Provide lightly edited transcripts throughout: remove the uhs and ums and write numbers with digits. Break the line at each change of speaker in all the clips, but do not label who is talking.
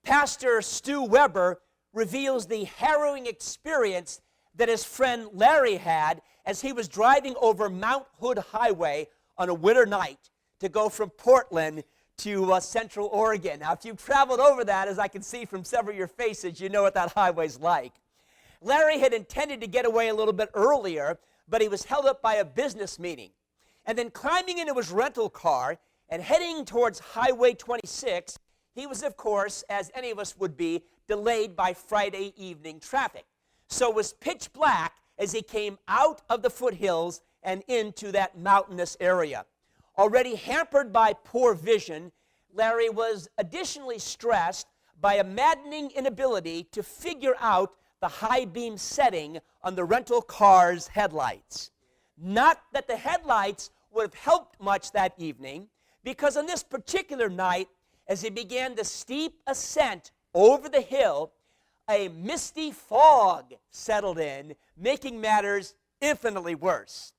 Pastor Stu Weber reveals the harrowing experience that his friend Larry had as he was driving over Mount Hood Highway on a winter night to go from Portland to Central Oregon. Now, if you've traveled over that, as I can see from several of your faces, you know what that highway's like. Larry had intended to get away a little bit earlier, but he was held up by a business meeting. And then climbing into his rental car and heading towards Highway 26, he was, of course, as any of us would be, delayed by Friday evening traffic. So it was pitch black as he came out of the foothills and into that mountainous area. Already hampered by poor vision, Larry was additionally stressed by a maddening inability to figure out the high beam setting on the rental car's headlights. Not that the headlights would have helped much that evening, because on this particular night, as he began the steep ascent over the hill, a misty fog settled in, making matters infinitely worse.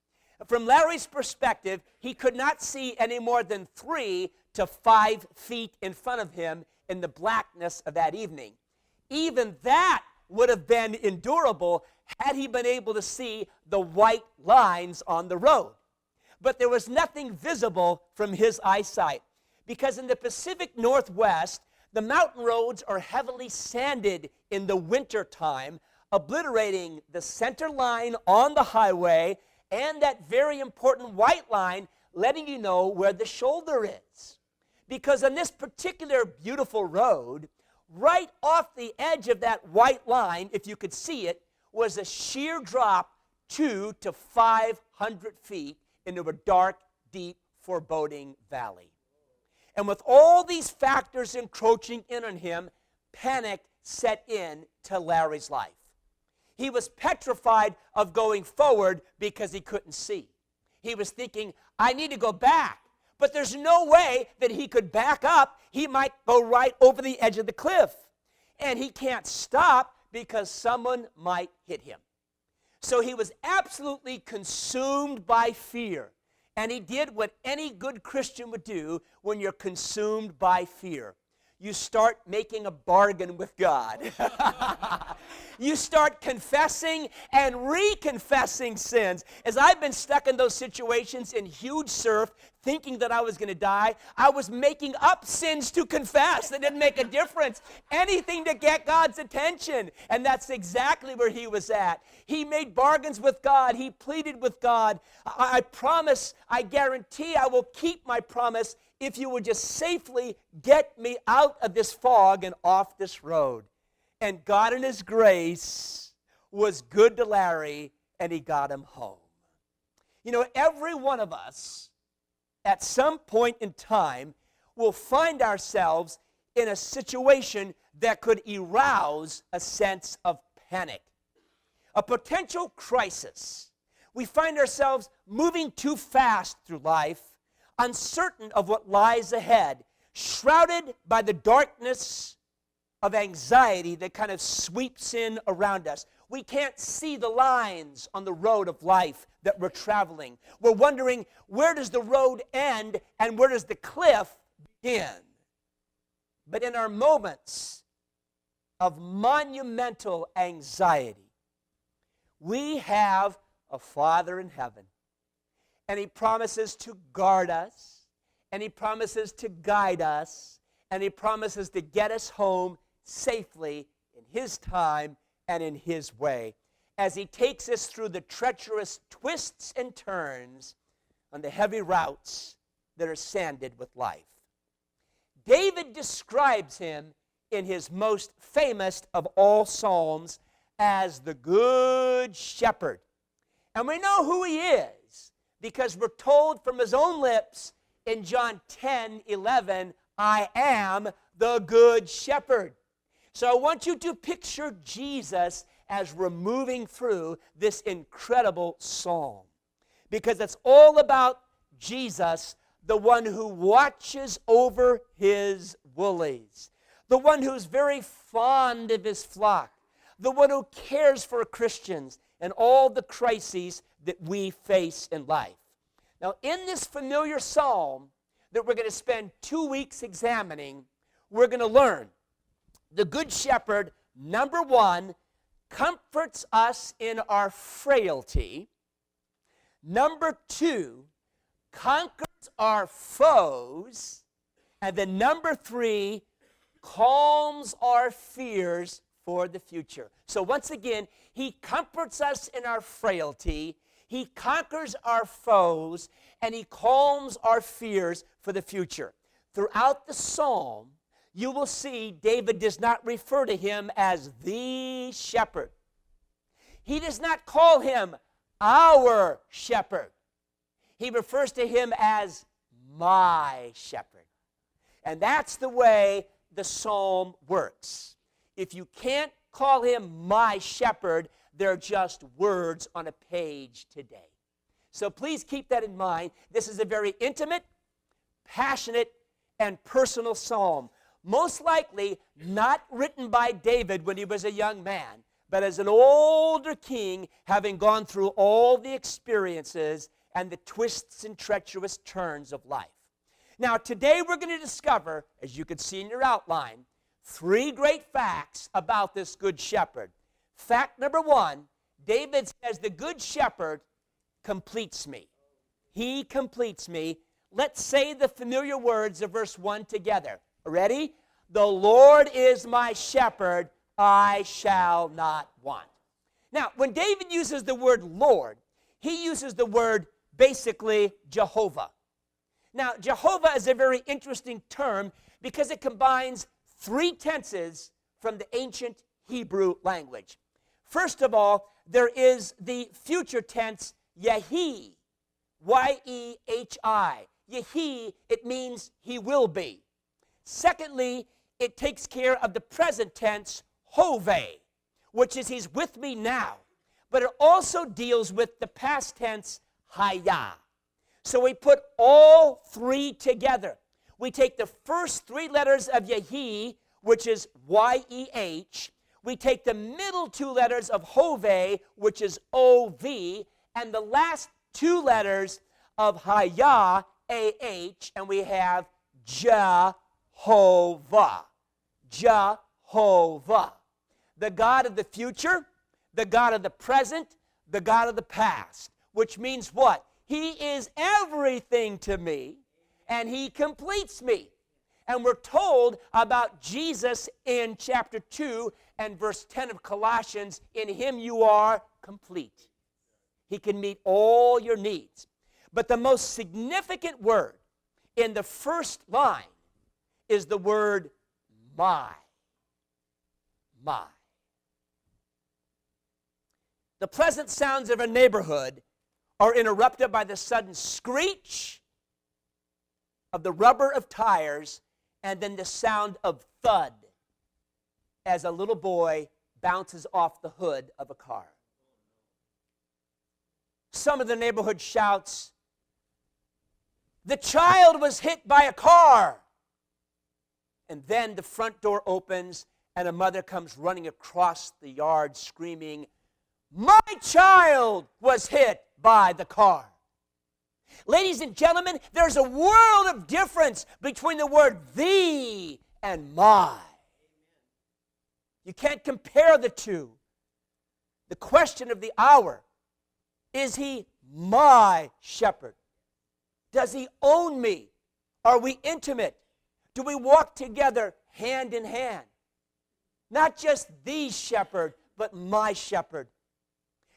From Larry's perspective, he could not see any more than 3 to 5 feet in front of him in the blackness of that evening. Even that would have been endurable had he been able to see the white lines on the road. But there was nothing visible from his eyesight, because in the Pacific Northwest, the mountain roads are heavily sanded in the winter time, obliterating the center line on the highway and that very important white line letting you know where the shoulder is. Because on this particular beautiful road, right off the edge of that white line, if you could see it, was a sheer drop 200 to 500 feet into a dark, deep, foreboding valley. And with all these factors encroaching in on him, panic set in to Larry's life. He was petrified of going forward because he couldn't see. He was thinking, I need to go back. But there's no way that he could back up. He might go right over the edge of the cliff. And he can't stop because someone might hit him. So he was absolutely consumed by fear. And he did what any good Christian would do when you're consumed by fear. You start making a bargain with God. You start confessing and reconfessing sins. As I've been stuck in those situations in huge surf, thinking that I was going to die, I was making up sins to confess. That didn't make a difference. Anything to get God's attention. And that's exactly where he was at. He made bargains with God. He pleaded with God. I promise, I guarantee I will keep my promise if you would just safely get me out of this fog and off this road. And God in his grace was good to Larry, and he got him home. You know, every one of us at some point in time will find ourselves in a situation that could arouse a sense of panic, a potential crisis. We find ourselves moving too fast through life, uncertain of what lies ahead, shrouded by the darkness of anxiety that kind of sweeps in around us. We can't see the lines on the road of life that we're traveling. We're wondering, where does the road end and where does the cliff begin? But in our moments of monumental anxiety, we have a Father in heaven. And he promises to guard us, and he promises to guide us, and he promises to get us home safely in his time and in his way, as he takes us through the treacherous twists and turns on the heavy routes that are sanded with life. David describes him in his most famous of all psalms as the Good Shepherd. And we know who he is, because we're told from his own lips in John 10:11, I am the Good Shepherd. So I want you to picture Jesus as we're moving through this incredible psalm, because it's all about Jesus, the one who watches over his woolies, the one who's very fond of his flock, the one who cares for Christians and all the crises that we face in life. Now, in this familiar psalm that we're going to spend 2 weeks examining, we're going to learn The Good Shepherd, number one, comforts us in our frailty. Number two, conquers our foes. And then number three, calms our fears for the future. So once again, he comforts us in our frailty, he conquers our foes, and he calms our fears for the future. Throughout the psalm, you will see David does not refer to him as the shepherd. He does not call him our shepherd. He refers to him as my shepherd. And that's the way the psalm works. If you can't call him my shepherd, they're just words on a page today. So please keep that in mind. This is a very intimate, passionate, and personal psalm. Most likely not written by David when he was a young man, but as an older king, having gone through all the experiences and the twists and treacherous turns of life. Now, today we're going to discover, as you can see in your outline, three great facts about this Good Shepherd. Fact number one, David says, the Good Shepherd completes me. He completes me. Let's say the familiar words of verse 1 together. Ready? The Lord is my shepherd, I shall not want. Now, when David uses the word Lord, he uses the word basically Jehovah. Now, Jehovah is a very interesting term because it combines three tenses from the ancient Hebrew language. First of all, there is the future tense Yehi, Y-E-H-I. Yehi, it means he will be. Secondly, it takes care of the present tense Hove, which is he's with me now. But it also deals with the past tense Haya. So we put all three together. We take the first three letters of Yehi, which is Y-E-H. We take the middle two letters of Hove, which is O-V, and the last two letters of Haya, A-H, and we have Jehovah. Jehovah. The God of the future, the God of the present, the God of the past. Which means what? He is everything to me, and he completes me. And we're told about Jesus in chapter 2 and verse 10 of Colossians, in him you are complete. He can meet all your needs. But the most significant word in the first line is the word my. My. The pleasant sounds of a neighborhood are interrupted by the sudden screech of the rubber of tires and then the sound of thud as a little boy bounces off the hood of a car. Some of the neighborhood shouts, "The child was hit by a car." And then the front door opens and a mother comes running across the yard screaming, "My child was hit by the car." Ladies and gentlemen, there's a world of difference between the word thee and my. You can't compare the two. The question of the hour, is he my shepherd? Does he own me? Are we intimate? Do we walk together hand in hand? Not just the shepherd, but my shepherd.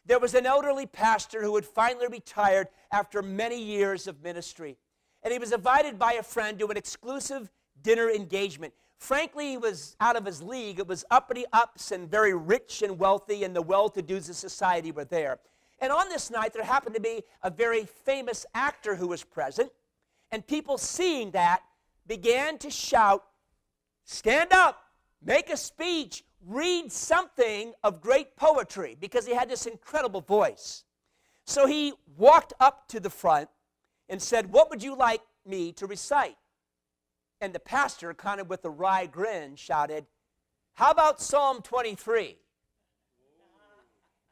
There was an elderly pastor who had finally retired after many years of ministry. And he was invited by a friend to an exclusive dinner engagement. Frankly, he was out of his league. It was uppity ups and very rich and wealthy, and the well-to-dos of society were there. And on this night, there happened to be a very famous actor who was present. And people seeing that began to shout, "Stand up, make a speech, read something of great poetry," because he had this incredible voice. So he walked up to the front and said, "What would you like me to recite?" And the pastor, kind of with a wry grin, shouted, "How about Psalm 23?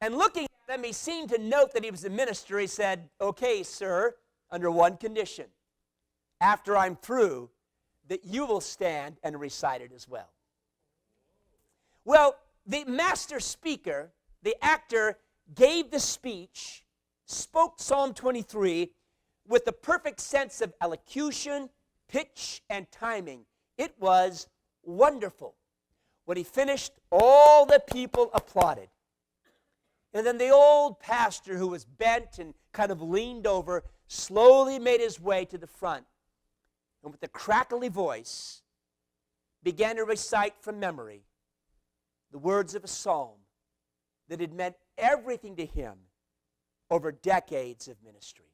And looking at him, he seemed to note that he was a minister. He said, "Okay, sir, under one condition. After I'm through, that you will stand and recite it as well." Well, the master speaker, the actor, gave the speech, spoke Psalm 23 with the perfect sense of elocution, pitch, and timing. It was wonderful. When he finished, all the people applauded. And then the old pastor, who was bent and kind of leaned over, slowly made his way to the front. And with a crackly voice, began to recite from memory the words of a psalm that had meant everything to him over decades of ministry.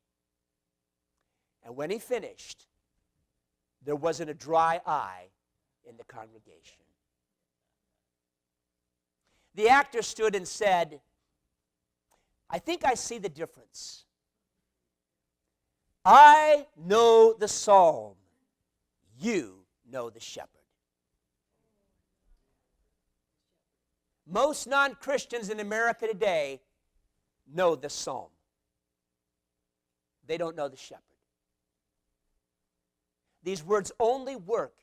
And when he finished, there wasn't a dry eye in the congregation. The actor stood and said, I think I see the difference. I know the psalm. You know the shepherd. Most non-Christians in America today know the psalm. They don't know the shepherd. These words only work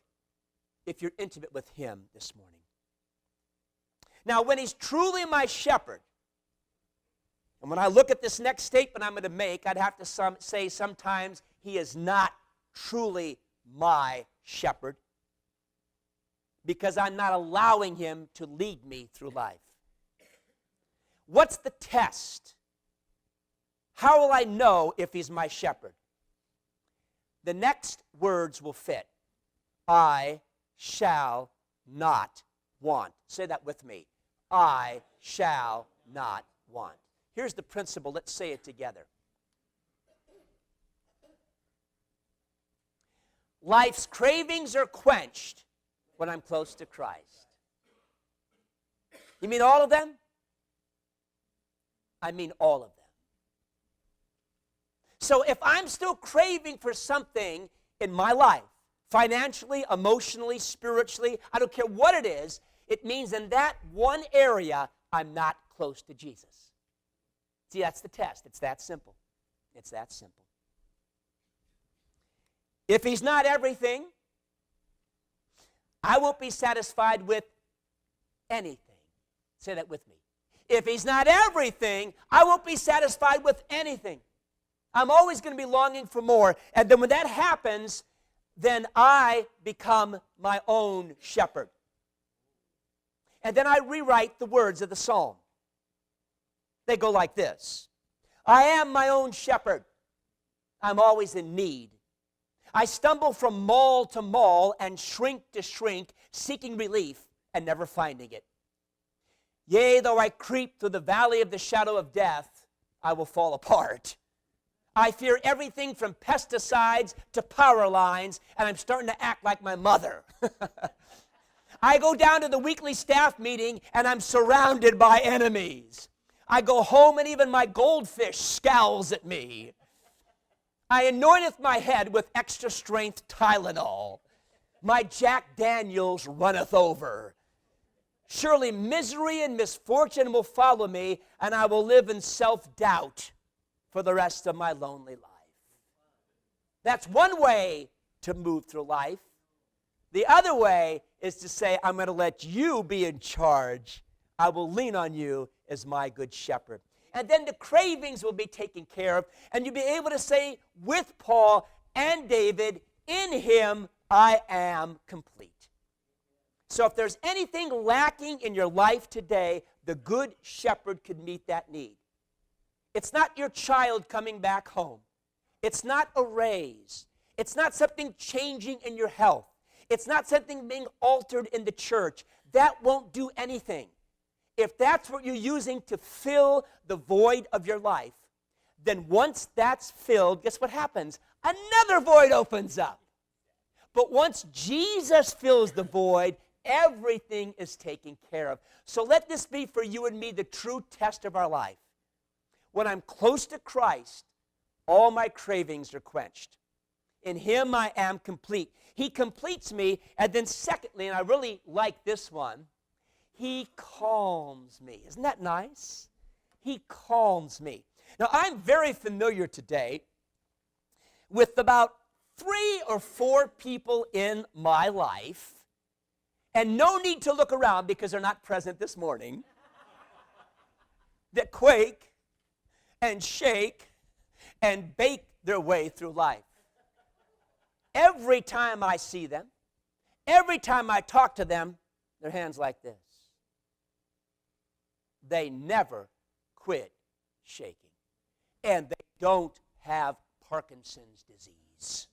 if you're intimate with him this morning. Now, when he's truly my shepherd, and when I look at this next statement I'm going to make, I'd have to say sometimes he is not truly my shepherd because I'm not allowing him to lead me through life. What's the test? How will I know if he's my shepherd? The next words will fit. I shall not want. Say that with me. I shall not want. Here's the principle. Let's say it together. Life's cravings are quenched when I'm close to Christ. You mean all of them? I mean all of them. So if I'm still craving for something in my life, financially, emotionally, spiritually, I don't care what it is, it means in that one area I'm not close to Jesus. See, that's the test. It's that simple. It's that simple. If he's not everything, I won't be satisfied with anything. Say that with me. If he's not everything, I won't be satisfied with anything. I'm always going to be longing for more. And then when that happens, then I become my own shepherd. And then I rewrite the words of the psalm. They go like this. I am my own shepherd. I'm always in need. I stumble from mall to mall and shrink to shrink, seeking relief and never finding it. Yea, though I creep through the valley of the shadow of death, I will fall apart. I fear everything from pesticides to power lines, and I'm starting to act like my mother. I go down to the weekly staff meeting, and I'm surrounded by enemies. I go home, and even my goldfish scowls at me. I anointeth my head with extra strength Tylenol. My Jack Daniels runneth over. Surely misery and misfortune will follow me, and I will live in self-doubt for the rest of my lonely life. That's one way to move through life. The other way is to say, I'm going to let you be in charge. I will lean on you as my good shepherd. And then the cravings will be taken care of, and you'll be able to say with Paul and David, in him I am complete. So if there's anything lacking in your life today, the good shepherd could meet that need. It's not your child coming back home. It's not a raise. It's not something changing in your health. It's not something being altered in the church. That won't do anything. If that's what you're using to fill the void of your life, then once that's filled, guess what happens? Another void opens up. But once Jesus fills the void, everything is taken care of. So let this be for you and me the true test of our life. When I'm close to Christ, all my cravings are quenched. In him I am complete. He completes me, and then secondly, and I really like this one, he calms me. Isn't that nice? He calms me. Now, I'm very familiar today with about 3 or 4 people in my life, and no need to look around because they're not present this morning, that quake and shake and bake their way through life. Every time I see them, every time I talk to them, their hands like this. They never quit shaking. And they don't have Parkinson's disease.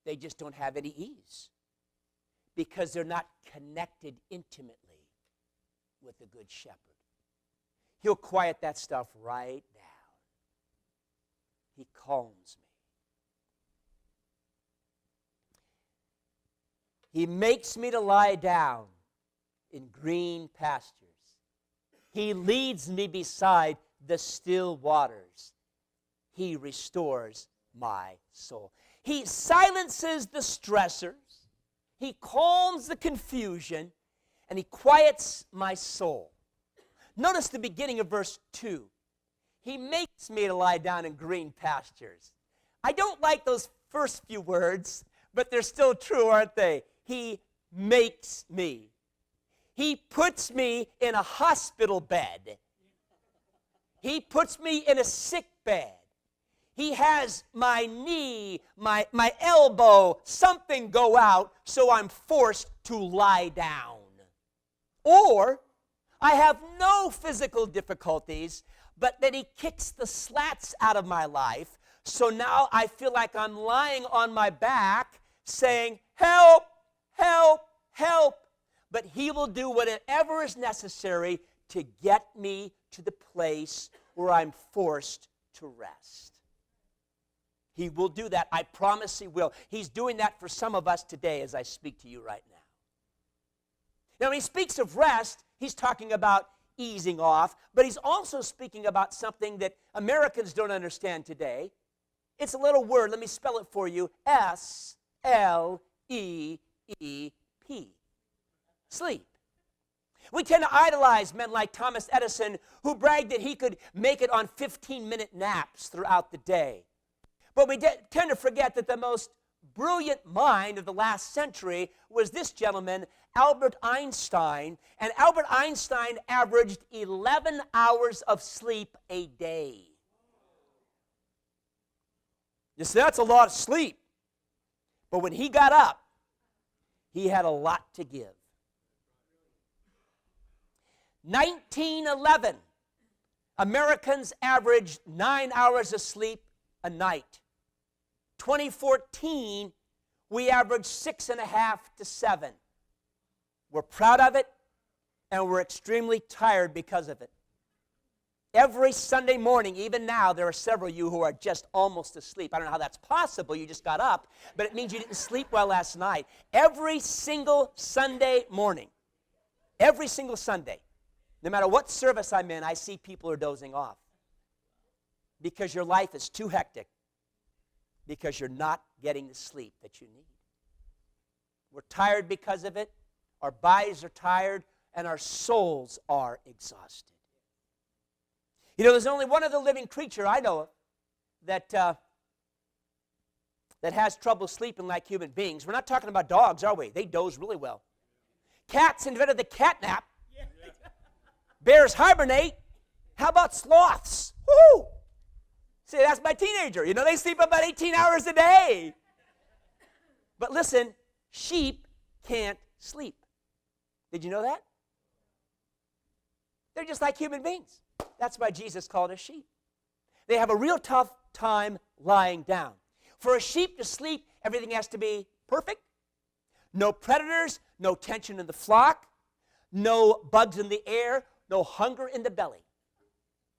They just don't have any ease because they're not connected intimately with the Good Shepherd. He'll quiet that stuff right down. He calms me. He makes me to lie down in green pastures. He leads me beside the still waters. He restores my soul. He silences the stressors. He calms the confusion, and he quiets my soul. Notice the beginning of verse 2. He makes me to lie down in green pastures. I don't like those first few words, but they're still true, aren't they? He makes me. He puts me in a hospital bed. He puts me in a sick bed. He has my knee, my elbow, something go out, so I'm forced to lie down. Or I have no physical difficulties, but then he kicks the slats out of my life, so now I feel like I'm lying on my back saying, help, help, help. But he will do whatever is necessary to get me to the place where I'm forced to rest. He will do that. I promise he will. He's doing that for some of us today as I speak to you right now. Now, when he speaks of rest, he's talking about easing off, but he's also speaking about something that Americans don't understand today. It's a little word. Let me spell it for you. S-L-E-E-P. Sleep. We tend to idolize men like Thomas Edison, who bragged that he could make it on 15-minute naps throughout the day. But we tend to forget that the most brilliant mind of the last century was this gentleman, Albert Einstein. And Albert Einstein averaged 11 hours of sleep a day. You see, that's a lot of sleep. But when he got up, he had a lot to give. 1911, Americans averaged 9 hours of sleep a night. 2014, we averaged 6.5 to 7. We're proud of it, and we're extremely tired because of it. Every Sunday morning, even now, there are several of you who are just almost asleep. I don't know how that's possible. You just got up, but it means you didn't sleep well last night. Every single Sunday morning, every single Sunday, no matter what service I'm in, I see people are dozing off because your life is too hectic, because you're not getting the sleep that you need. We're tired because of it. Our bodies are tired, and our souls are exhausted. You know, there's only one other living creature I know of that has trouble sleeping like human beings. We're not talking about dogs, are we? They doze really well. Cats invented the cat nap. Bears hibernate. How about sloths? Woo! See, that's my teenager. You know, they sleep about 18 hours a day. But listen, sheep can't sleep. Did you know that? They're just like human beings. That's why Jesus called us sheep. They have a real tough time lying down. For a sheep to sleep, everything has to be perfect. No predators, no tension in the flock, no bugs in the air, no hunger in the belly.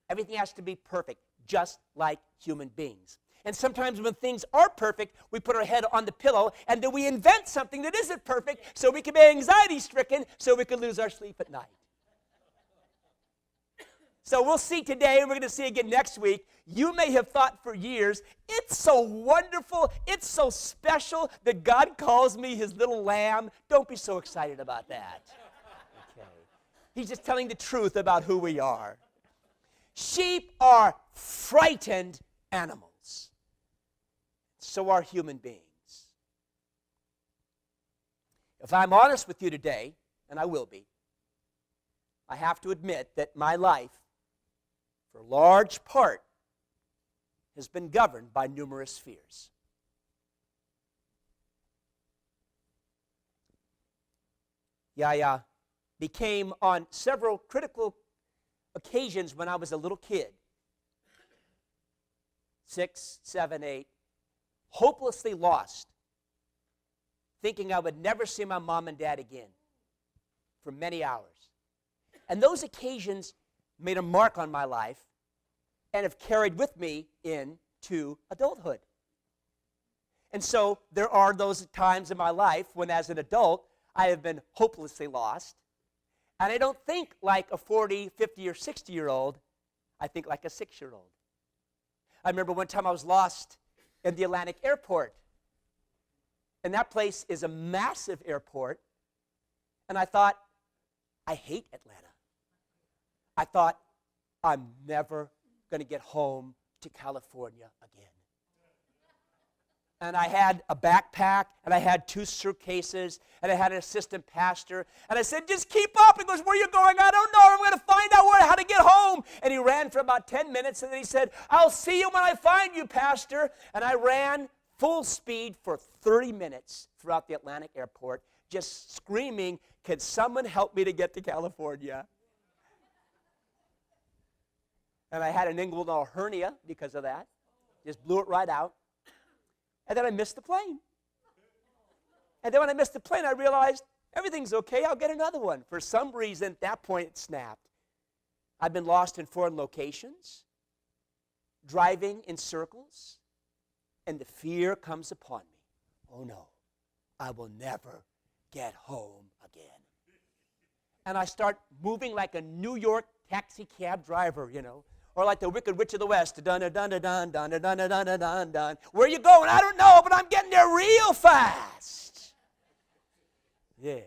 Everything has to be perfect, just like human beings. And sometimes when things are perfect, we put our head on the pillow and then we invent something that isn't perfect so we can be anxiety-stricken, so we can lose our sleep at night. So we'll see today, and we're going to see again next week. You may have thought for years, it's so wonderful, it's so special that God calls me his little lamb. Don't be so excited about that. Okay. He's just telling the truth about who we are. Sheep are frightened animals. So are human beings. If I'm honest with you today, and I will be, I have to admit that my life, for a large part, has been governed by numerous fears. I became, on several critical occasions when I was a little kid, 6, 7, 8, hopelessly lost, thinking I would never see my mom and dad again for many hours. And those occasions made a mark on my life and have carried with me into adulthood. And so there are those times in my life when, as an adult, I have been hopelessly lost. And I don't think like a 40, 50, or 60-year-old. I think like a 6-year-old. I remember one time I was lost in the Atlantic airport. And that place is a massive airport. And I thought, I hate Atlanta. I thought, I'm never going to get home to California again. And I had a backpack, and I had 2 suitcases, and I had an assistant pastor. And I said, just keep up. He goes, where are you going? I don't know. I'm going to find out how to get home. And he ran for about 10 minutes, and then he said, I'll see you when I find you, Pastor. And I ran full speed for 30 minutes throughout the Atlantic airport, just screaming, can someone help me to get to California? And I had an inguinal hernia because of that. Just blew it right out. And then I missed the plane. And then when I missed the plane, I realized everything's okay. I'll get another one. For some reason, at that point, it snapped. I've been lost in foreign locations, driving in circles, and the fear comes upon me. Oh, no, I will never get home again. And I start moving like a New York taxi cab driver, or like the Wicked Witch of the West. Dun dun dun dun dun dun dun dun dun dun dun. Where are you going? I don't know, but I'm getting there real fast. Yeah.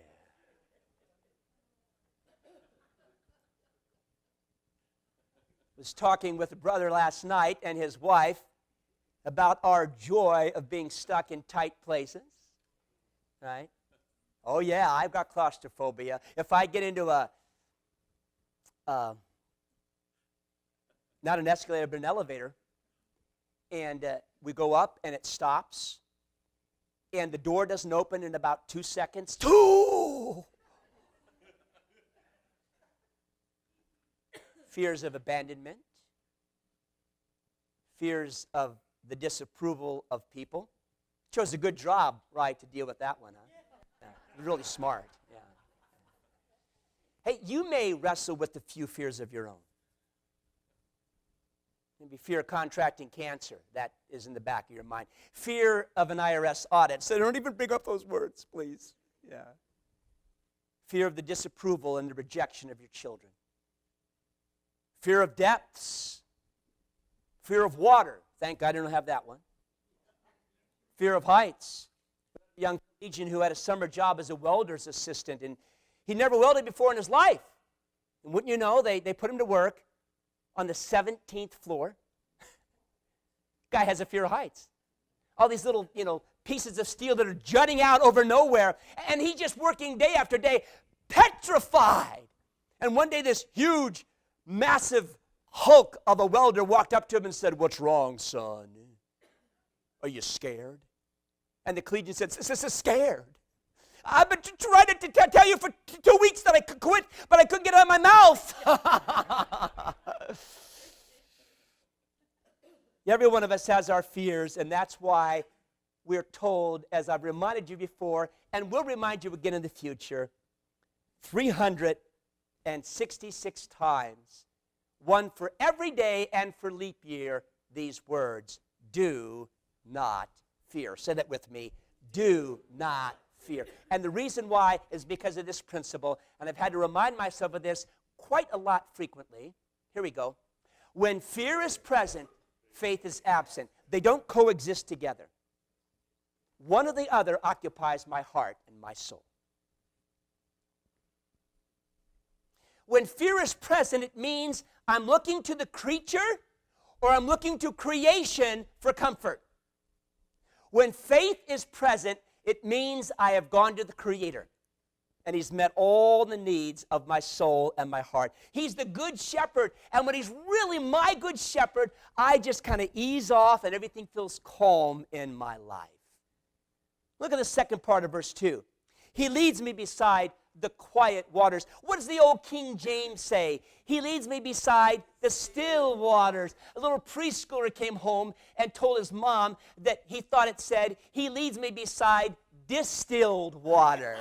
Was talking with a brother last night and his wife about our joy of being stuck in tight places, right? Oh yeah, I've got claustrophobia. If I get into not an escalator, but an elevator, and we go up, and it stops, and the door doesn't open in about 2 seconds. 2! Fears of abandonment, fears of the disapproval of people. Chose a good job, right, to deal with that one, huh? Yeah, really smart, yeah. Hey, you may wrestle with a few fears of your own. Maybe fear of contracting cancer. That is in the back of your mind. Fear of an IRS audit. So don't even bring up those words, please. Yeah. Fear of the disapproval and the rejection of your children. Fear of depths. Fear of water. Thank God I don't have that one. Fear of heights. A young Legion who had a summer job as a welder's assistant, and he never welded before in his life. And wouldn't you know, they put him to work on the 17th floor. Guy has a fear of heights. All these little, pieces of steel that are jutting out over nowhere. And he's just working day after day, petrified. And one day this huge, massive hulk of a welder walked up to him and said, "What's wrong, son? Are you scared?" And the collegian said, "Scared. I've been trying to tell you for 2 weeks that I could quit, but I couldn't get it out of my mouth." Every one of us has our fears, and that's why we're told, as I've reminded you before, and will remind you again in the future, 366 times, one for every day and for leap year, these words, do not fear. Say that with me, do not fear. And the reason why is because of this principle, and I've had to remind myself of this quite a lot frequently. Here we go. When fear is present, faith is absent. They don't coexist together. One or the other occupies my heart and my soul. When fear is present, it means I'm looking to the creature or I'm looking to creation for comfort. When faith is present, It means I have gone to the Creator, and He's met all the needs of my soul and my heart. He's the good shepherd, and when He's really my good shepherd, I just kind of ease off and everything feels calm in my life. Look at the second part of verse 2. He leads me beside the quiet waters. What does the old King James say? He leads me beside the still waters. A little preschooler came home and told his mom that he thought it said, he leads me beside distilled waters.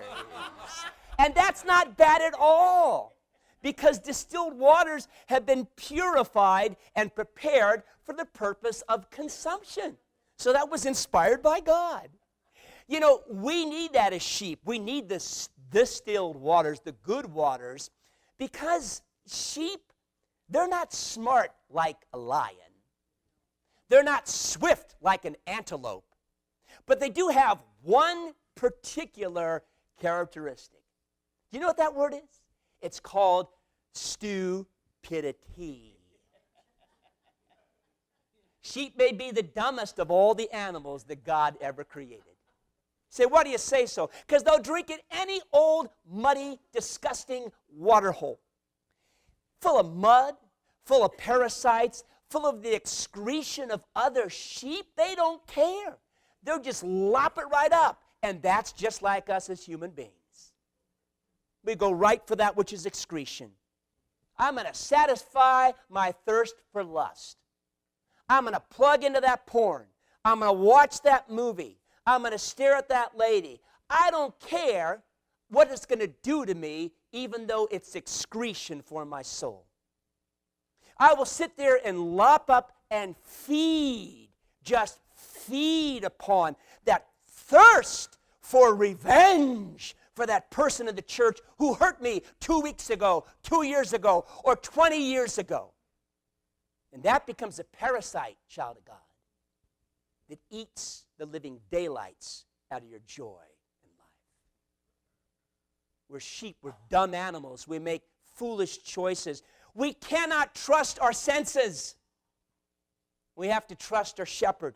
And that's not bad at all, because distilled waters have been purified and prepared for the purpose of consumption. So that was inspired by God. You know, we need that as sheep. We need this distilled waters, the good waters, because sheep, they're not smart like a lion. They're not swift like an antelope. But they do have one particular characteristic. Do you know what that word is? It's called stupidity. Sheep may be the dumbest of all the animals that God ever created. Say, why do you say so? Because they'll drink in any old, muddy, disgusting water hole. Full of mud, full of parasites, full of the excretion of other sheep. They don't care. They'll just lop it right up. And that's just like us as human beings. We go right for that which is excretion. I'm going to satisfy my thirst for lust. I'm going to plug into that porn. I'm going to watch that movie. I'm going to stare at that lady. I don't care what it's going to do to me, even though it's excretion for my soul. I will sit there and lop up and feed, just feed upon that thirst for revenge for that person in the church who hurt me 2 weeks ago, 2 years ago, or 20 years ago. And that becomes a parasite, child of God, that eats the living daylights out of your joy in life. We're sheep, we're dumb animals. We make foolish choices. We cannot trust our senses. We have to trust our shepherd.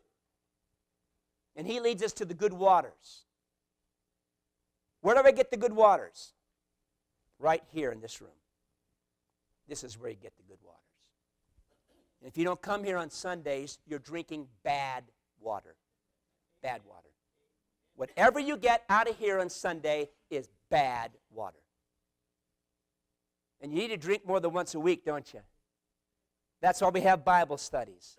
And he leads us to the good waters. Where do I get the good waters? Right here in this room. This is where you get the good waters. And if you don't come here on Sundays, you're drinking bad water. Bad water. Whatever you get out of here on Sunday is bad water. And you need to drink more than once a week, don't you? That's why we have Bible studies.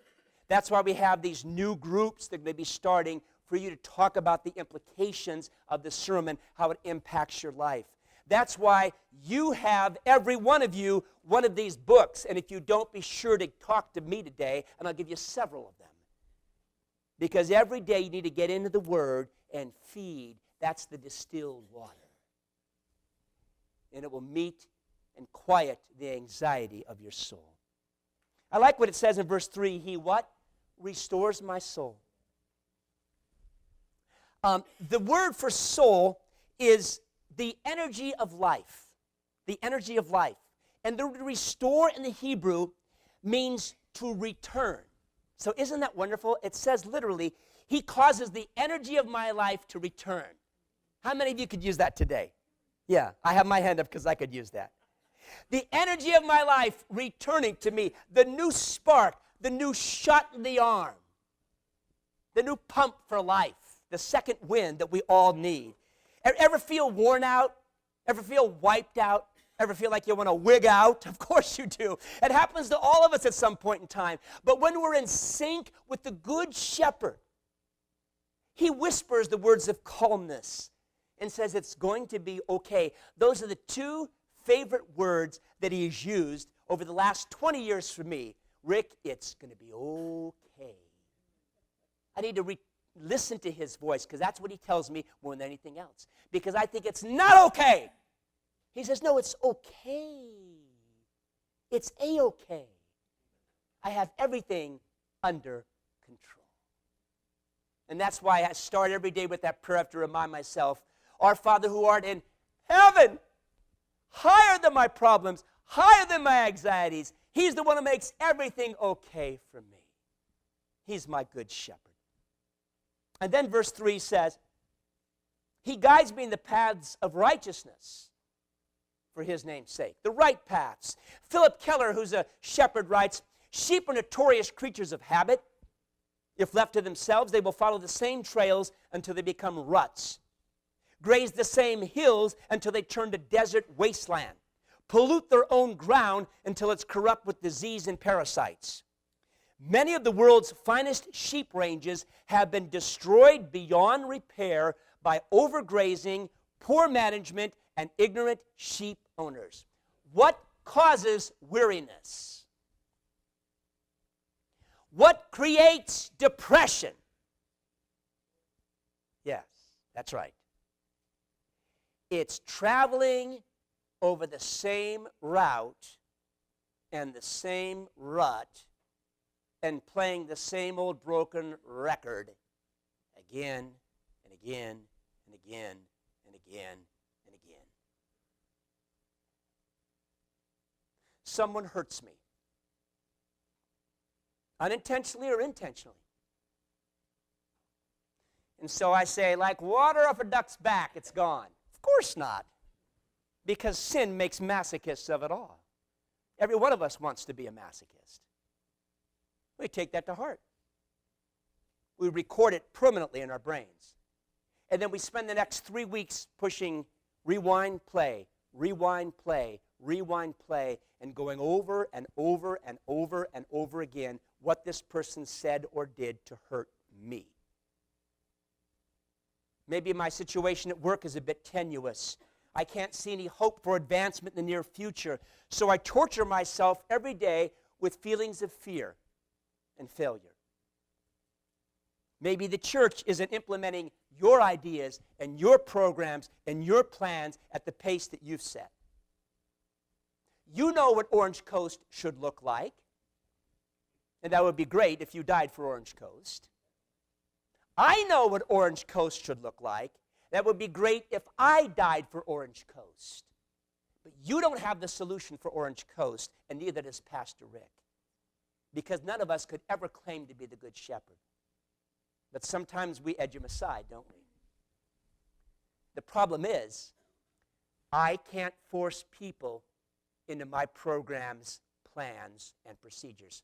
That's why we have these new groups that may be starting for you to talk about the implications of the sermon, how it impacts your life. That's why you have, every one of you, one of these books. And if you don't, be sure to talk to me today, and I'll give you several of them. Because every day you need to get into the Word and feed. That's the distilled water. And it will meet and quiet the anxiety of your soul. I like what it says in verse 3. He what? Restores my soul. The word for soul is the energy of life. The energy of life. And the restore in the Hebrew means to return. So isn't that wonderful? It says literally, he causes the energy of my life to return. How many of you could use that today? Yeah, I have my hand up because I could use that. The energy of my life returning to me. The new spark, the new shot in the arm. The new pump for life. The second wind that we all need. Ever feel worn out? Ever feel wiped out? Ever feel like you want to wig out? Of course you do. It happens to all of us at some point in time. But when we're in sync with the Good Shepherd, he whispers the words of calmness and says it's going to be okay. Those are the two favorite words that he has used over the last 20 years for me. Rick, it's going to be okay. I need to listen to his voice because that's what he tells me more than anything else. Because I think it's not okay. He says, no, it's okay. It's A-okay. I have everything under control. And that's why I start every day with that prayer. I have to remind myself, our Father who art in heaven, higher than my problems, higher than my anxieties. He's the one who makes everything okay for me. He's my good shepherd. And then verse 3 says, He guides me in the paths of righteousness for his name's sake. The right paths. Philip Keller, who's a shepherd, writes, sheep are notorious creatures of habit. If left to themselves, they will follow the same trails until they become ruts, graze the same hills until they turn to desert wasteland, pollute their own ground until it's corrupt with disease and parasites. Many of the world's finest sheep ranges have been destroyed beyond repair by overgrazing, poor management, and ignorant sheep owners. What causes weariness? What creates depression? Yes, that's right. It's traveling over the same route and the same rut and playing the same old broken record again and again and again and again and again. Someone hurts me, unintentionally or intentionally. And so I say, like water off a duck's back, it's gone. Of course not, because sin makes masochists of it all. Every one of us wants to be a masochist. We take that to heart. We record it permanently in our brains. And then we spend the next 3 weeks pushing rewind, play, rewind, play, rewind, play, and going over and over and over and over again what this person said or did to hurt me. Maybe my situation at work is a bit tenuous. I can't see any hope for advancement in the near future, so I torture myself every day with feelings of fear and failure. Maybe the church isn't implementing your ideas and your programs and your plans at the pace that you've set. You know what Orange Coast should look like, and that would be great if you died for Orange Coast. I know what Orange Coast should look like. That would be great if I died for Orange Coast. But you don't have the solution for Orange Coast, and neither does Pastor Rick, because none of us could ever claim to be the Good Shepherd. But sometimes we edge him aside, don't we? The problem is, I can't force people into my programs, plans, and procedures.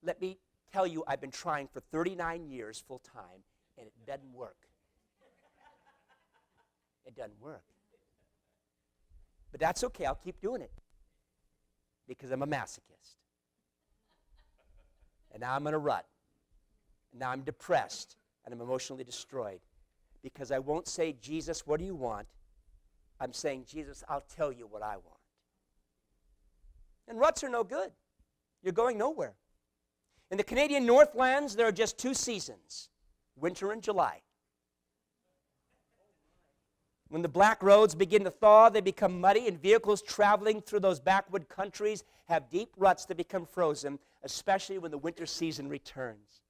Let me tell you, I've been trying for 39 years full time, and it doesn't work. It doesn't work. But that's okay, I'll keep doing it, because I'm a masochist. And now I'm in a rut. And now I'm depressed, and I'm emotionally destroyed, because I won't say, Jesus, what do you want? I'm saying, Jesus, I'll tell you what I want. And ruts are no good. You're going nowhere. In the Canadian Northlands, there are just 2 seasons, winter and July. When the black roads begin to thaw, they become muddy, and vehicles traveling through those backwood countries have deep ruts that become frozen, especially when the winter season returns.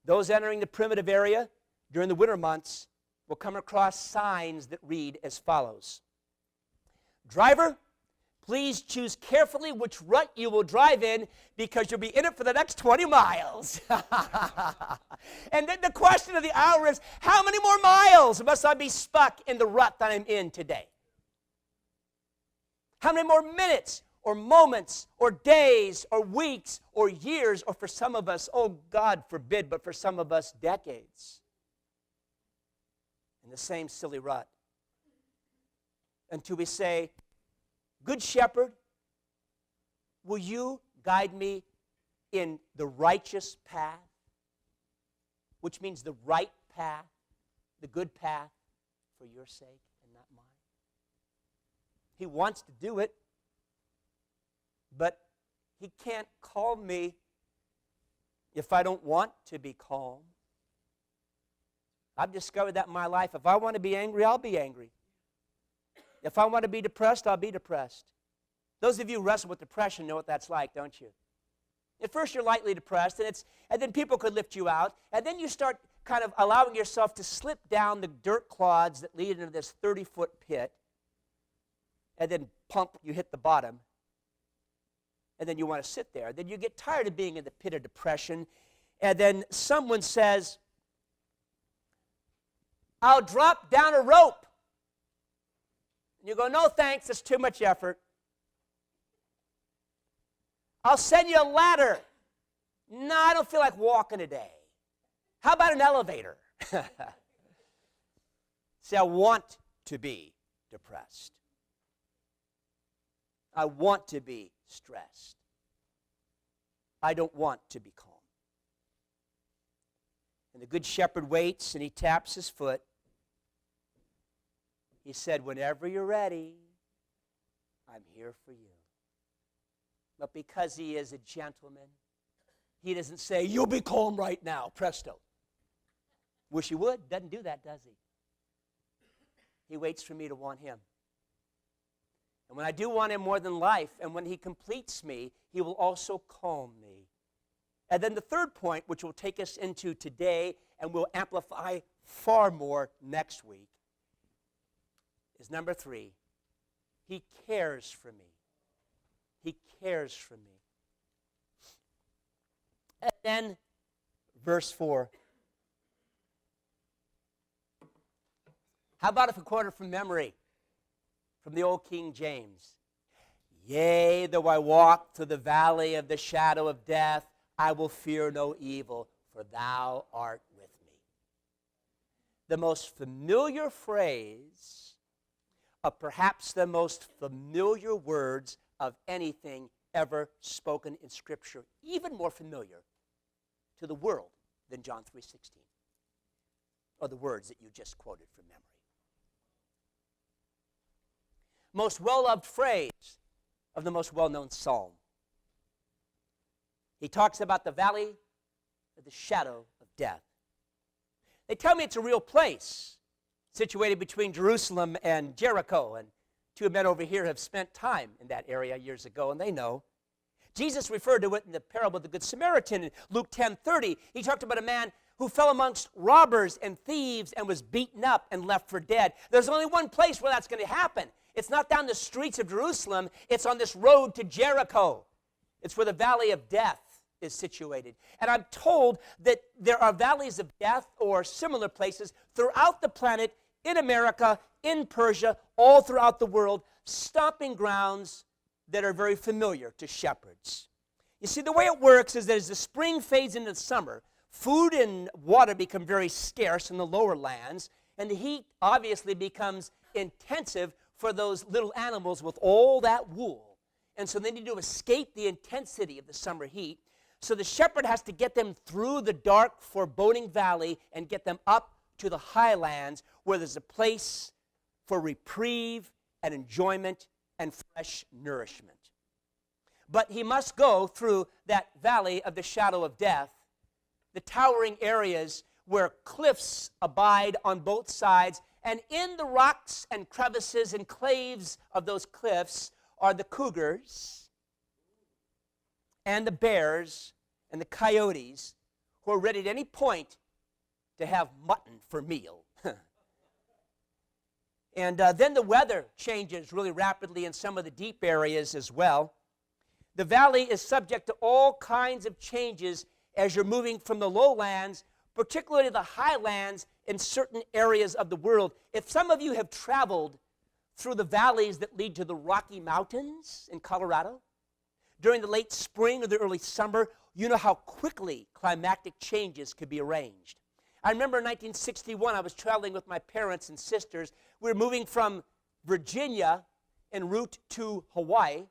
Those entering the primitive area during the winter months will come across signs that read as follows. Driver, please choose carefully which rut you will drive in, because you'll be in it for the next 20 miles. And then the question of the hour is, how many more miles must I be stuck in the rut that I'm in today? How many more minutes or moments or days or weeks or years, or for some of us, oh God forbid, but for some of us, decades in the same silly rut, until we say, Good Shepherd, will you guide me in the righteous path, which means the right path, the good path, for your sake and not mine? He wants to do it, but he can't calm me if I don't want to be calm. I've discovered that in my life. If I want to be angry, I'll be angry. If I want to be depressed, I'll be depressed. Those of you who wrestle with depression know what that's like, don't you? At first, you're lightly depressed, and then people could lift you out, and then you start kind of allowing yourself to slip down the dirt clods that lead into this 30-foot pit, and then pump, you hit the bottom, and then you want to sit there. Then you get tired of being in the pit of depression, and then someone says, I'll drop down a rope. And you go, no thanks, it's too much effort. I'll send you a ladder. No, I don't feel like walking today. How about an elevator? See, I want to be depressed. I want to be stressed. I don't want to be calm. And the good shepherd waits and he taps his foot. He said, whenever you're ready, I'm here for you. But because he is a gentleman, he doesn't say, you'll be calm right now, presto. Wish he would. Doesn't do that, does he? He waits for me to want him. And when I do want him more than life, and when he completes me, he will also calm me. And then the third point, which will take us into today and will amplify far more next week, is number 3. He cares for me. He cares for me. And then, verse 4. How about if we quote it from memory? From the old King James. Yea, though I walk through the valley of the shadow of death, I will fear no evil, for thou art with me. The most familiar phrase of perhaps the most familiar words of anything ever spoken in Scripture, even more familiar to the world than John 3:16, or the words that you just quoted from memory. Most well-loved phrase of the most well-known psalm. He talks about the valley of the shadow of death. They tell me it's a real place, situated between Jerusalem and Jericho, and 2 men over here have spent time in that area years ago, and they know. Jesus referred to it in the parable of the Good Samaritan in Luke 10:30. He talked about a man who fell amongst robbers and thieves and was beaten up and left for dead. There's only one place where that's going to happen. It's not down the streets of Jerusalem. It's on this road to Jericho. It's where the valley of death is situated. And I'm told that there are valleys of death or similar places throughout the planet, in America, in Persia, all throughout the world, stomping grounds that are very familiar to shepherds. You see, the way it works is that as the spring fades into summer, food and water become very scarce in the lower lands, and the heat obviously becomes intensive for those little animals with all that wool. And so they need to escape the intensity of the summer heat. So the shepherd has to get them through the dark, foreboding valley and get them up to the highlands where there's a place for reprieve and enjoyment and fresh nourishment. But he must go through that valley of the shadow of death, the towering areas where cliffs abide on both sides, and in the rocks and crevices and caves of those cliffs are the cougars and the bears and the coyotes who are ready at any point to have mutton for meal. And then the weather changes really rapidly in some of the deep areas as well. The valley is subject to all kinds of changes as you're moving from the lowlands, particularly the highlands in certain areas of the world. If some of you have traveled through the valleys that lead to the Rocky Mountains in Colorado, during the late spring or the early summer, you know how quickly climatic changes could be arranged. I remember in 1961, I was traveling with my parents and sisters. We were moving from Virginia en route to Hawaii.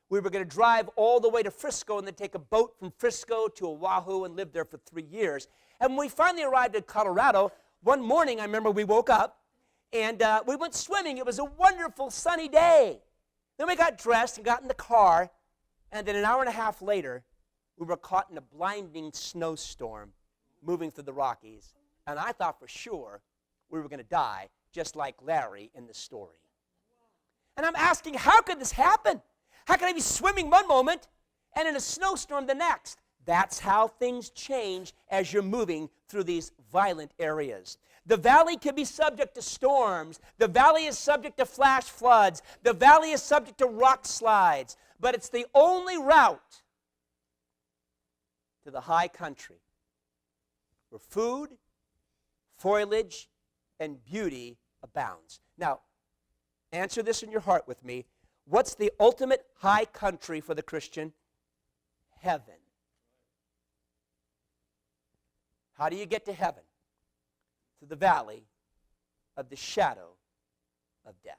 We were going to drive all the way to Frisco and then take a boat from Frisco to Oahu and live there for 3 years. And when we finally arrived in Colorado, one morning I remember we woke up and we went swimming. It was a wonderful sunny day. Then we got dressed and got in the car, and then an hour and a half later, we were caught in a blinding snowstorm moving through the Rockies. And I thought for sure we were going to die, just like Larry in the story. And I'm asking, how could this happen? How can I be swimming one moment and in a snowstorm the next? That's how things change as you're moving through these violent areas. The valley can be subject to storms. The valley is subject to flash floods. The valley is subject to rock slides. But it's the only route to the high country where food, foliage, and beauty abounds. Now, answer this in your heart with me. What's the ultimate high country for the Christian? Heaven. How do you get to heaven? Through the valley of the shadow of death.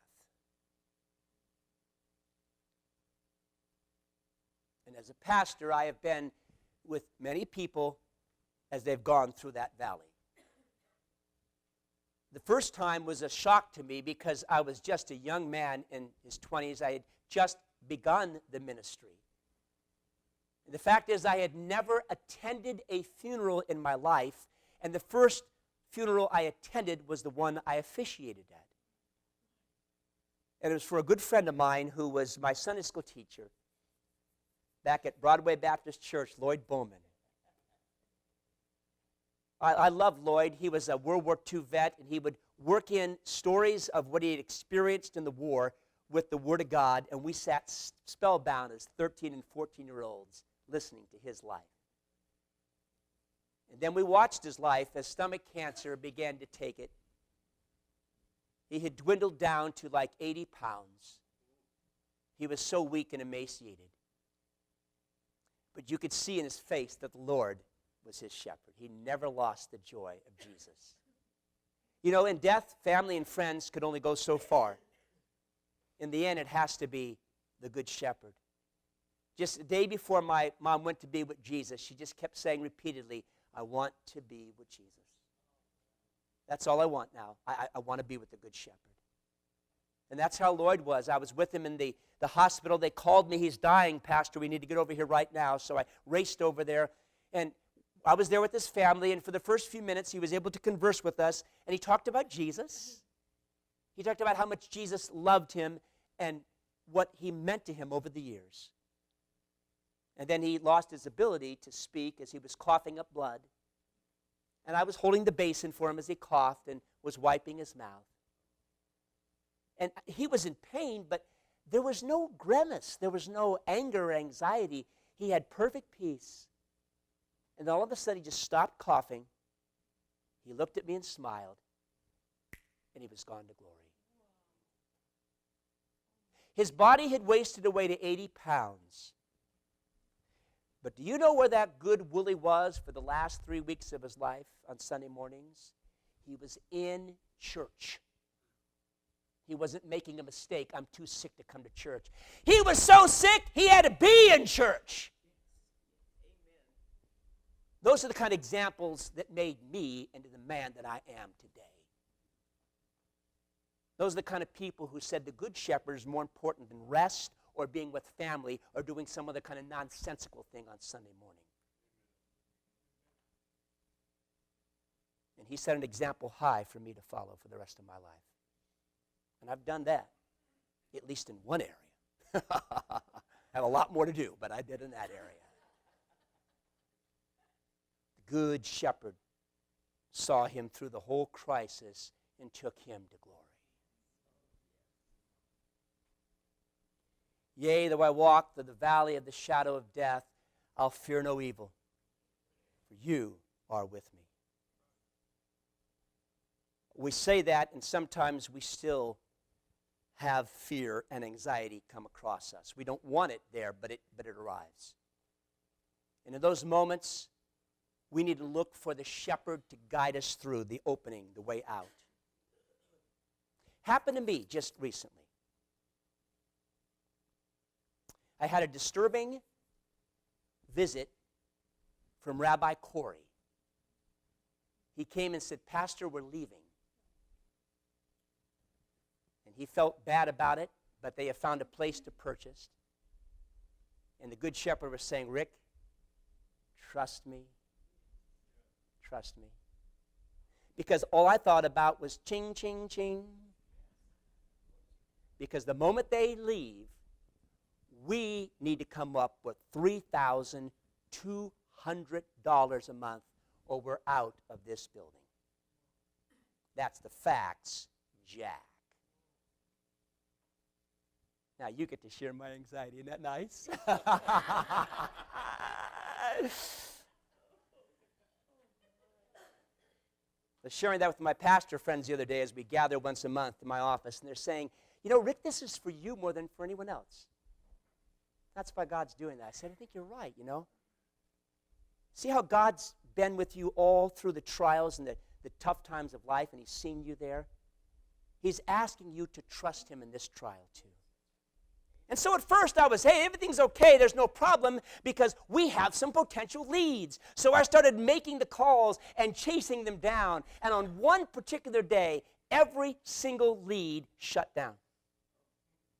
And as a pastor, I have been with many people as they've gone through that valley. The first time was a shock to me because I was just a young man in his 20s. I had just begun the ministry. And the fact is, I had never attended a funeral in my life, and the first funeral I attended was the one I officiated at. And it was for a good friend of mine who was my Sunday school teacher back at Broadway Baptist Church, Lloyd Bowman. I love Lloyd. He was a World War II vet, and he would work in stories of what he had experienced in the war with the Word of God, and we sat spellbound as 13 and 14-year-olds listening to his life. And then we watched his life as stomach cancer began to take it. He had dwindled down to like 80 pounds. He was so weak and emaciated. But you could see in his face that the Lord was his shepherd. He never lost the joy of Jesus. You know, in death, family and friends could only go so far. In the end, it has to be the good shepherd. Just the day before my mom went to be with Jesus, she just kept saying repeatedly, I want to be with Jesus. That's all I want now. I want to be with the good shepherd. And that's how Lloyd was. I was with him in the hospital. They called me, he's dying, Pastor. We need to get over here right now. So I raced over there, and I was there with his family, and for the first few minutes, he was able to converse with us, and he talked about Jesus. He talked about how much Jesus loved him and what he meant to him over the years. And then he lost his ability to speak as he was coughing up blood. And I was holding the basin for him as he coughed and was wiping his mouth. And he was in pain, but there was no grimace. There was no anger or anxiety. He had perfect peace. And all of a sudden, he just stopped coughing. He looked at me and smiled, and he was gone to glory. His body had wasted away to 80 pounds. But do you know where that good Woolie was for the last 3 weeks of his life on Sunday mornings? He was in church. He wasn't making a mistake. I'm too sick to come to church. He was so sick, he had to be in church. Those are the kind of examples that made me into the man that I am today. Those are the kind of people who said the good shepherd is more important than rest or being with family or doing some other kind of nonsensical thing on Sunday morning. And he set an example high for me to follow for the rest of my life. And I've done that, at least in one area. I have a lot more to do, but I did in that area. The good shepherd saw him through the whole crisis and took him to glory. Yea, though I walk through the valley of the shadow of death, I'll fear no evil, for you are with me. We say that, and sometimes we still have fear and anxiety come across us. We don't want it there, but it arrives. And in those moments, we need to look for the shepherd to guide us through the opening, the way out. Happened to me just recently. I had a disturbing visit from Rabbi Corey. He came and said, Pastor, we're leaving. And he felt bad about it, but they have found a place to purchase. And the good shepherd was saying, Rick, trust me. Trust me. Because all I thought about was ching, ching, ching. Because the moment they leave, we need to come up with $3,200 a month or we're out of this building. That's the facts, Jack. Now you get to share my anxiety. Isn't that nice? The was sharing that with my pastor friends the other day as we gather once a month in my office, and they're saying, Rick, this is for you more than for anyone else. That's why God's doing that. I said, I think you're right, See how God's been with you all through the trials and the tough times of life, and he's seen you there? He's asking you to trust him in this trial too. And so at first I was, hey, everything's okay, there's no problem, because we have some potential leads. So I started making the calls and chasing them down. And on one particular day, every single lead shut down.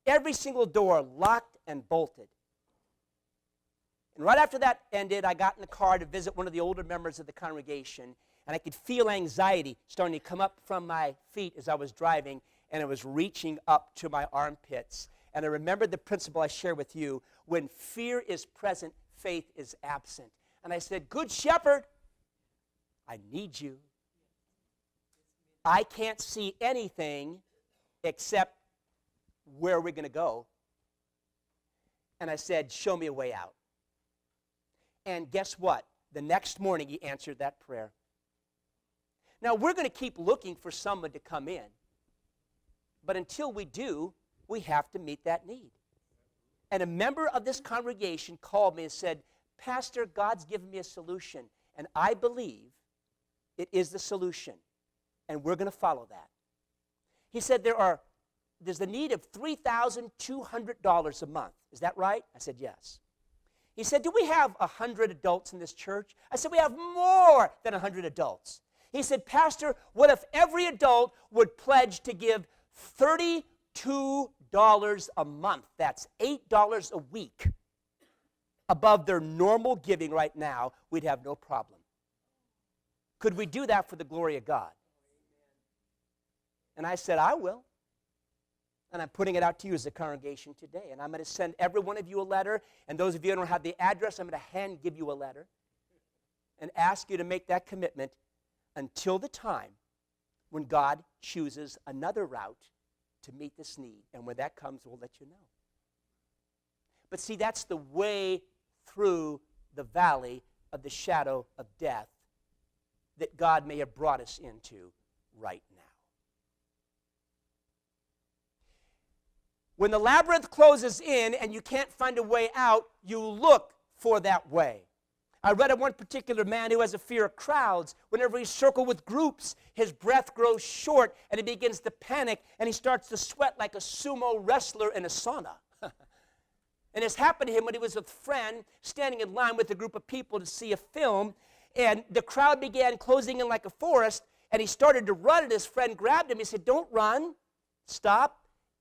Every single door locked and bolted. And right after that ended, I got in the car to visit one of the older members of the congregation, and I could feel anxiety starting to come up from my feet as I was driving, and it was reaching up to my armpits. And I remembered the principle I share with you: when fear is present, faith is absent. And I said, Good Shepherd, I need you. I can't see anything except where we're going to go. And I said, show me a way out. And guess what? The next morning he answered that prayer. Now we're going to keep looking for someone to come in. But until we do, we have to meet that need. And a member of this congregation called me and said, Pastor, God's given me a solution, and I believe it is the solution, and we're going to follow that. He said, there's the need of $3,200 a month. Is that right? I said, yes. He said, do we have 100 adults in this church? I said, we have more than 100 adults. He said, Pastor, what if every adult would pledge to give $32 a month? That's $8 a week above their normal giving right now. We'd have no problem. Could we do that for the glory of God? And I said, I will. And I'm putting it out to you as a congregation today. And I'm going to send every one of you a letter. And those of you who don't have the address, I'm going to hand give you a letter and ask you to make that commitment until the time when God chooses another route to meet this need. And when that comes, we'll let you know. But see, that's the way through the valley of the shadow of death that God may have brought us into right now. When the labyrinth closes in and you can't find a way out, you look for that way. I read of one particular man who has a fear of crowds. Whenever he's circled with groups, his breath grows short and he begins to panic and he starts to sweat like a sumo wrestler in a sauna. And it's happened to him when he was with a friend standing in line with a group of people to see a film, and the crowd began closing in like a forest, and he started to run, and his friend grabbed him. He said, don't run, stop,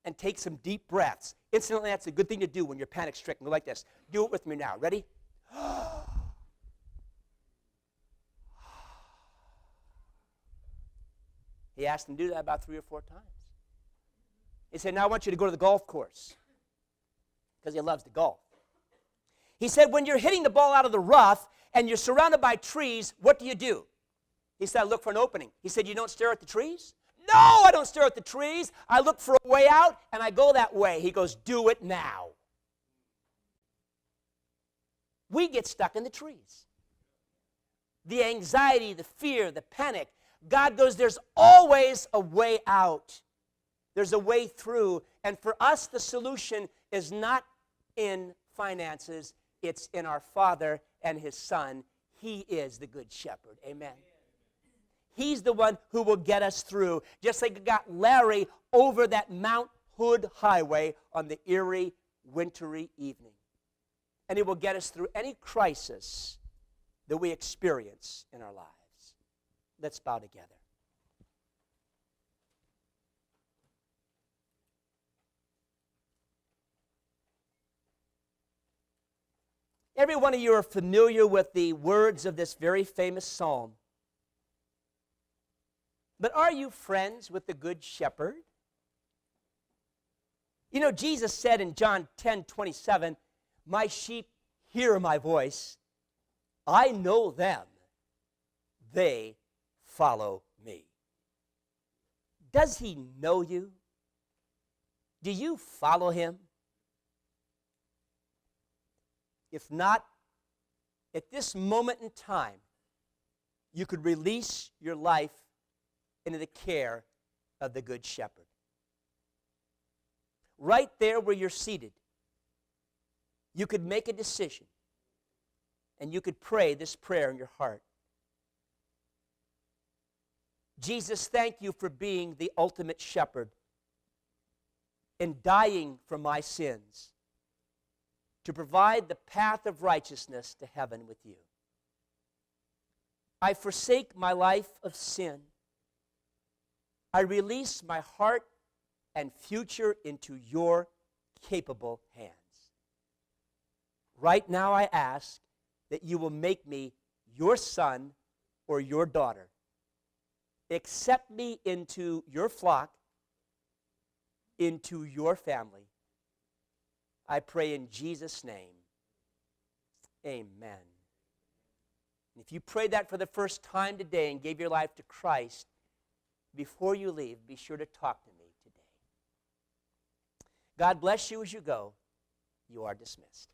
and take some deep breaths. Incidentally, that's a good thing to do when you're panic-stricken. Go like this. Do it with me now. Ready? He asked him to do that about 3 or 4 times. He said, now I want you to go to the golf course, because he loves to golf. He said, when you're hitting the ball out of the rough and you're surrounded by trees, what do? He said, I look for an opening. He said, you don't stare at the trees? No, I don't stare at the trees. I look for a way out, and I go that way. He goes, do it now. We get stuck in the trees. The anxiety, the fear, the panic. God goes, there's always a way out. There's a way through. And for us, the solution is not in finances. It's in our Father and His Son. He is the Good Shepherd. Amen. He's the one who will get us through. Just like it got Larry over that Mount Hood highway on the eerie, wintry evening. And He will get us through any crisis that we experience in our lives. Let's bow together. Every one of you are familiar with the words of this very famous psalm. But are you friends with the Good Shepherd? You know, Jesus said in John 10:27, my sheep hear my voice. I know them. They follow me. Does He know you? Do you follow Him? If not, at this moment in time, you could release your life into the care of the Good Shepherd. Right there where you're seated, you could make a decision, and you could pray this prayer in your heart. Jesus, thank you for being the ultimate shepherd and dying for my sins to provide the path of righteousness to heaven with you. I forsake my life of sin. I release my heart and future into your capable hands. Right now I ask that you will make me your son or your daughter. Accept me into your flock, into your family. I pray in Jesus' name. Amen. If you prayed that for the first time today and gave your life to Christ, before you leave, be sure to talk to me today. God bless you as you go. You are dismissed.